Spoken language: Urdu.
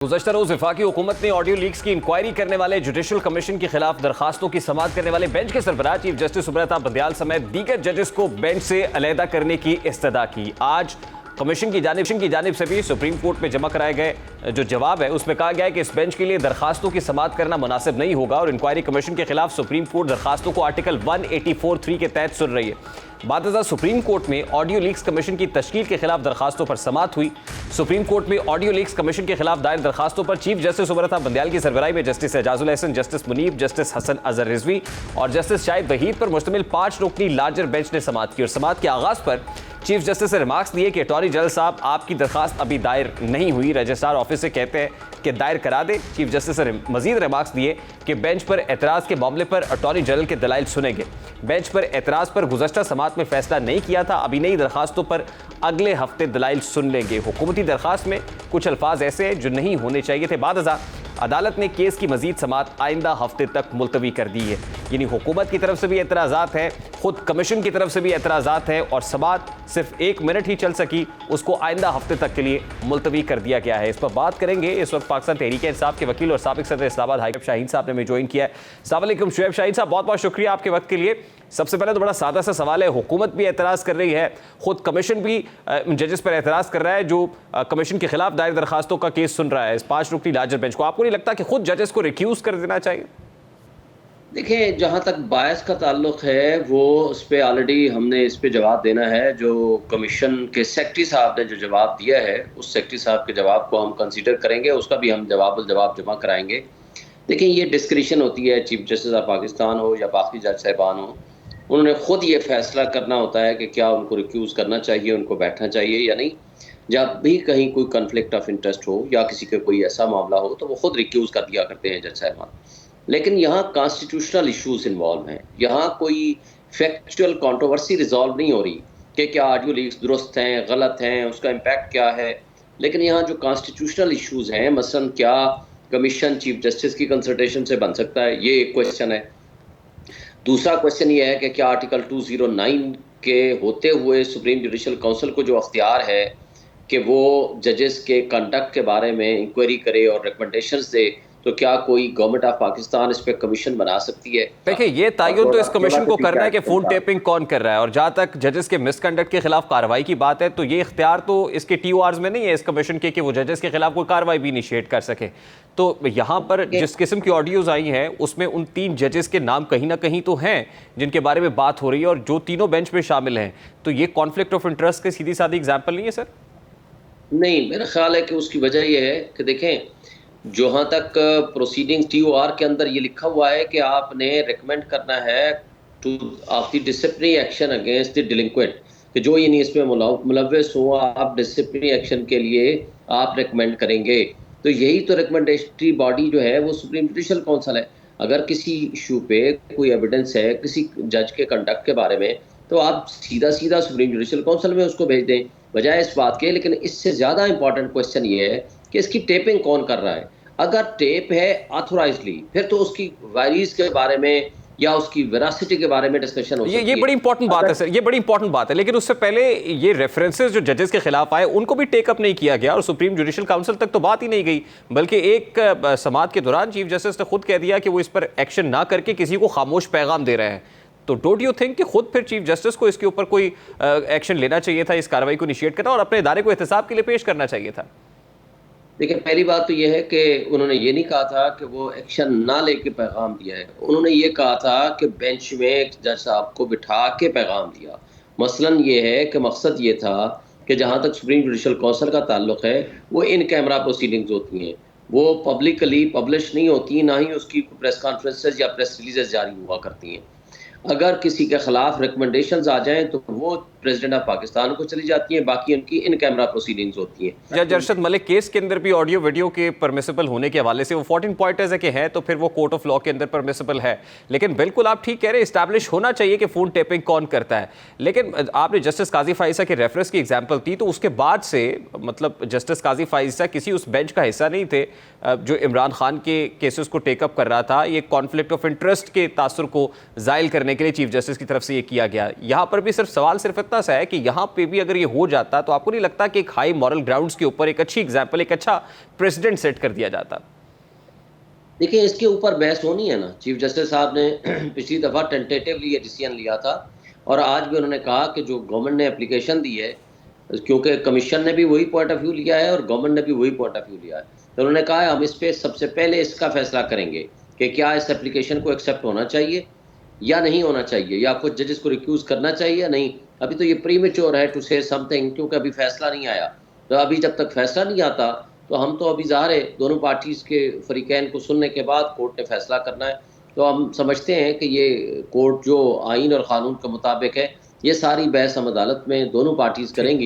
گزشتہ روز وفاقی حکومت نے آڈیو لیکس کی انکوائری کرنے والے جوڈیشل کمیشن کے خلاف درخواستوں کی سماعت کرنے والے بینچ کے سربراہ چیف جسٹس سبرتا بندیال سمیت دیگر ججز کو بینچ سے علیحدہ کرنے کی استدعا کی۔ آج کمیشن کی جانب سے بھی سپریم کورٹ میں جمع کرائے گئے جو جواب ہے اس میں کہا گیا ہے کہ اس بینچ کے لیے درخواستوں کی سماعت کرنا مناسب نہیں ہوگا اور انکوائری کمیشن کے خلاف سپریم کورٹ درخواستوں کو آرٹیکل 184(3) کے تحت سن رہی ہے۔ بعد ازاں سپریم کورٹ میں آڈیو لیکس کمیشن کی تشکیل کے خلاف درخواستوں پر سماعت ہوئی۔ سپریم کورٹ میں آڈیو لیکس کمیشن کے خلاف دائر درخواستوں پر چیف جسٹس سبرتا بندیال کی سربراہی میں جسٹس اعجاز الحسن، جسٹس منیب، جسٹس حسن اظہر رضوی اور جسٹس شاہد وحید پر مشتمل 5 رکنی لارجر بینچ نے سماعت کی اور سماعت کے آغاز پر چیف جسٹس نے ریمارکس دیے کہ اٹارنی جنرل صاحب آپ کی درخواست ابھی دائر نہیں ہوئی، رجسٹرار آفس سے کہتے ہیں کہ دائر کرا دے۔ چیف جسٹس نے مزید ریمارکس دیے کہ بینچ پر اعتراض کے معاملے پر اٹارنی جنرل کے دلائل سنیں گے۔ بینچ پر اعتراض پر گزشتہ سماعت میں فیصلہ نہیں کیا تھا، ابھی نئی درخواستوں پر اگلے ہفتے دلائل سن لیں گے۔ حکومتی درخواست میں کچھ الفاظ ایسے ہیں جو نہیں ہونے چاہیے تھے۔ بعد ازاں عدالت نے کیس کی مزید سماعت آئندہ ہفتے تک ملتوی کر دی ہے، یعنی حکومت کی طرف سے بھی اعتراضات ہیں، خود کمیشن کی طرف سے بھی اعتراضات ہیں اور سماعت صرف 1 منٹ ہی چل سکی، اس کو آئندہ ہفتے تک کے لیے ملتوی کر دیا گیا ہے۔ اس پر بات کریں گے، اس وقت پاکستان تحریک انصاف کے وکیل اور سابق صدر اسلام آباد شعیب شاہین صاحب نے ہمیں جوائن کیا ہے۔ السلام علیکم شعیب شاہین صاحب، بہت بہت شکریہ آپ کے وقت کے لیے۔ سب سے پہلے تو بڑا سادہ سا سوال ہے، حکومت بھی اعتراض کر رہی ہے، خود کمیشن بھی ججز پر اعتراض کر رہا ہے جو کمیشن کے خلاف دائر درخواستوں کا کیس سن رہا ہے اس 5 رکنی لارجر بینچ کو۔ آپ کو نہیں لگتا کہ خود ججز کو ریکیوز کر دینا چاہیے؟ دیکھیں، جہاں تک باعث کا تعلق ہے وہ اس پہ آلریڈی ہم نے اس پہ جواب دینا ہے۔ جو کمیشن کے سیکرٹری صاحب نے جو جواب دیا ہے اس سیکرٹری صاحب کے جواب کو ہم کنسیڈر کریں گے، اس کا بھی ہم جواب جمع کرائیں گے۔ دیکھیں، یہ ڈسکریشن ہوتی ہے، چیف جسٹس آف پاکستان ہو یا باقی جج صاحبان ہوں، انہوں نے خود یہ فیصلہ کرنا ہوتا ہے کہ کیا ان کو ریکیوز کرنا چاہیے، ان کو بیٹھنا چاہیے یا نہیں۔ جب بھی کہیں کوئی کنفلکٹ آف انٹرسٹ ہو یا کسی کا کوئی ایسا معاملہ ہو تو وہ خود ریکیوز کر دیا کرتے ہیں جج صاحبان۔ لیکن یہاں کانسٹیٹیوشنل ایشوز انوالو ہیں، یہاں کوئی فیکچوئل کانٹروورسی ریزالو نہیں ہو رہی کہ کیا آڈیو لیکس درست ہیں، غلط ہیں، اس کا امپیکٹ کیا ہے۔ لیکن یہاں جو کانسٹیٹیوشنل ایشوز ہیں، مثلا کیا کمیشن چیف جسٹس کی کنسلٹیشن سے بن سکتا ہے، یہ ایک کویشچن ہے۔ دوسرا کویشچن یہ ہے کہ کیا آرٹیکل 209 کے ہوتے ہوئے سپریم جوڈیشل کونسل کو جو اختیار ہے کہ وہ ججز کے کنڈکٹ کے بارے میں انکوائری کرے اور ریکمنڈیشنز دے، تو کیا کوئی گورنمنٹ آف پاکستان اس پہ کمیشن بنا سکتی ہے؟ دیکھیں، یہ تعین تو اس کمیشن کو کرنا ہے کہ فون ٹیپنگ کون کر رہا ہے، اور جہاں تک ججز کے مس کنڈکٹ کے خلاف کارروائی کی بات ہے تو یہ اختیار تو اس کے ٹی او آرز میں نہیں ہے اس کمیشن کے کہ وہ ججز کے خلاف کوئی کارروائی بھی انیشیٹ کر سکے۔ تو یہاں پر جس قسم کی آڈیوز آئی ہیں اس میں ان 3 ججز کے نام کہیں نہ کہیں تو ہیں جن کے بارے میں بات ہو رہی ہے اور جو تینوں بینچ میں شامل ہیں، تو یہ کانفلکٹ آف انٹرسٹ کی سیدھی سادھی اگزامپل نہیں ہے سر؟ نہیں، میرا خیال ہے کہ اس کی وجہ یہ ہے کہ دیکھیں، جہاں تک پروسیڈنگ ٹی او آر کے اندر یہ لکھا ہوا ہے کہ آپ نے ریکمینڈ کرنا ہے to of the disciplinary action against the delinquent, کہ جو یعنی اس میں ملوث ہوں آپ ڈسپلنری ایکشن کے لیے آپ ریکمینڈ کریں گے۔ تو یہی تو ریکمینڈیشنری باڈی جو ہے وہ سپریم جوڈیشل کونسل ہے۔ اگر کسی ایشو پہ کوئی ایویڈنس ہے کسی جج کے کنڈکٹ کے بارے میں تو آپ سیدھا سپریم جوڈیشل کونسل میں اس کو بھیج دیں بجائے اس بات کے۔ لیکن اس سے زیادہ امپورٹنٹ کویشچن یہ ہے کہ اس کی ٹیپنگ کون کر رہا ہے۔ اگر ٹیپ ہے آتھورائزڈلی، پھر تو اس کی وائریز کے بارے میں یا اس کی ویراسٹی کے بارے میں ڈسکشن ہو سکتی ہے۔ یہ بڑی امپورٹنٹ بات ہے سر، یہ بڑی امپورٹنٹ بات ہے، لیکن اس سے پہلے یہ ریفرنسز جو ججز کے خلاف آئے ان کو بھی ٹیک اپ نہیں کیا گیا اور سپریم جوڈیشل کاؤنسل تک تو بات ہی نہیں گئی، بلکہ ایک سماعت کے دوران چیف جسٹس نے خود کہہ دیا کہ وہ اس پر ایکشن نہ کر کے کسی کو خاموش پیغام دے رہے ہیں۔ تو ڈونٹ یو تھنک کہ خود پھر چیف جسٹس کو اس کے اوپر کوئی ایکشن لینا چاہیے تھا، اس کارروائی کو انیشیٹ کرنا اور اپنے ادارے کو احتساب کے لیے پیش کرنا چاہیے تھا؟ دیکھیں، پہلی بات تو یہ ہے کہ انہوں نے یہ نہیں کہا تھا کہ وہ ایکشن نہ لے کے پیغام دیا ہے، انہوں نے یہ کہا تھا کہ بینچ میں جج صاحب کو بٹھا کے پیغام دیا۔ مثلا یہ ہے کہ مقصد یہ تھا کہ جہاں تک سپریم جوڈیشل کونسل کا تعلق ہے وہ ان کیمرہ پروسیڈنگز ہوتی ہیں، وہ پبلکلی پبلش نہیں ہوتی، نہ ہی اس کی پریس کانفرنسز یا پریس ریلیزز جاری ہوا کرتی ہیں۔ اگر کسی کے خلاف ریکمنڈیشنز آ جائیں تو وہ پریزیڈنٹ آف پاکستان کو چلی جاتی ہیں، باقی ان کی ان کیمرہ پروسیڈنگز ہوتی ہیں۔ جج ارشد ملک، کیس کے اندر بھی آڈیو ویڈیو کے پرمیسیبل ہونے کے حوالے سے وہ 14 پوائنٹرز ہے کہ ہے تو پھر وہ کورٹ آف لا کے اندر پرمیسیبل ہے، لیکن بالکل آپ ٹھیک کہہ رہے ہیں اسٹیبلش ہونا چاہیے کہ فون ٹیپنگ کون کرتا ہے۔ لیکن آپ نے جسٹس قاضی فائزہ کے ریفرنس کی ایگزامپل دی تو اس کے بعد سے مطلب جسٹس قاضی فائزہ کسی اس بینچ کا حصہ نہیں تھے جو عمران خان کے کیسز کو ٹیک اپ کر رہا تھا۔ یہ کانفلکٹ آف انٹرسٹ کے تاثر کو زائل کرنے کے لیے چیف جسٹس کی طرف سے یہ کیا گیا۔ یہاں پر بھی صرف سوال صرف اتنا سا ہے کہ یہاں پہ بھی اگر یہ ہو جاتا تو آپ کو نہیں لگتا کہ ایک ہائی مورل گراؤنڈز کے اوپر ایک اچھی ایگزامپل، ایک اچھا پریسیڈنٹ سیٹ کر دیا جاتا؟ دیکھیں اس کے اوپر بحث ہونی ہے نا. چیف جسٹس صاحب نے پچھلی دفعہ ٹینٹیٹیولی یہ ڈیسیژن لیا تھا اور آج بھی انہوں نے کہا کہ جو گورنمنٹ نے اپلیکیشن دی ہے، کیونکہ کمیشن نے بھی وہی پوائنٹ آف ویو لیا ہے اور گورنمنٹ نے بھی وہی پوائنٹ آف ویو لیا ہے، تو انہوں نے کہا ہے ہم اس پہ سب سے پہلے اس کا فیصلہ کریں گے کہ کیا اس اپلیکیشن کو ایکسیپٹ ہونا چاہیے یا نہیں ہونا چاہیے، یا کچھ ججز کو ریکیوز کرنا چاہیے یا نہیں. ابھی تو یہ پری میچور ہے ٹو سے سم تھنگ، کیونکہ ابھی فیصلہ نہیں آیا. تو ابھی جب تک فیصلہ نہیں آتا تو ہم تو ابھی ظاہر ہے دونوں پارٹیز کے فریقین کو سننے کے بعد کورٹ نے فیصلہ کرنا ہے. تو ہم سمجھتے ہیں کہ یہ کورٹ جو آئین اور قانون کے مطابق ہے، یہ ساری بحث ہم عدالت میں دونوں پارٹیز کریں گی.